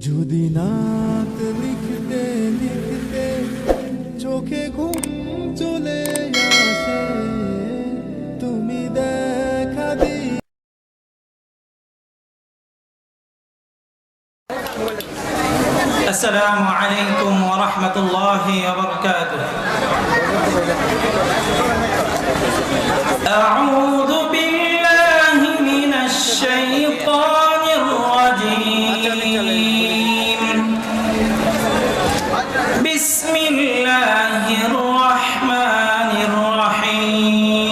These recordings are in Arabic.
যদি নাত লিখতে লিখতে চোখে ঘুম চলে আসে, তুমি দেখা দি। السلام عليكم ورحمة الله وبركاته. أعوذ بالله من الشيطان الرجيم. بسم الله الرحمن الرحيم.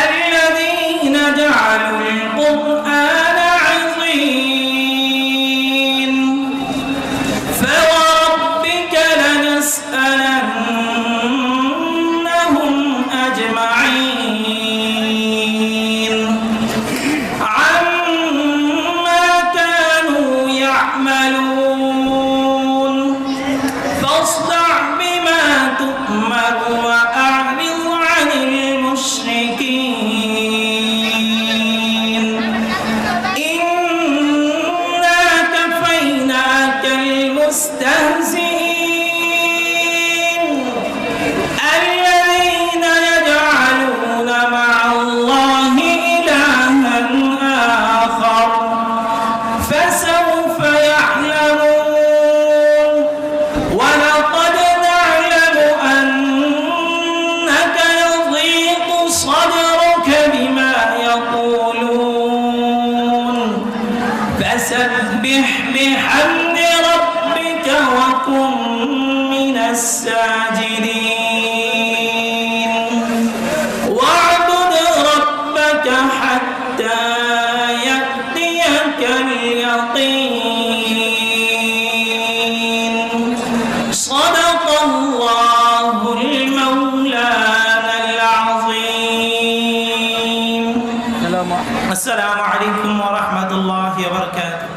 الذين جعلوا القرآن عظيم فوربك لنسألنهم أجمعين عما كانوا يعملون فاصدع بما تؤمر وأعرض عن المشركين إنا كفيناك المستهزئين الذين يجعلون مع الله إلها آخر فسوف يعلمون ولقد نعلم أنك يضيق صدرك بما يقولون فسبح بحمد ربك وكن من الساجدين واعبد ربك حتى يأتيك اليقين صدق الله المولانا العظيم. السلام عليكم ورحمة الله وبركاته.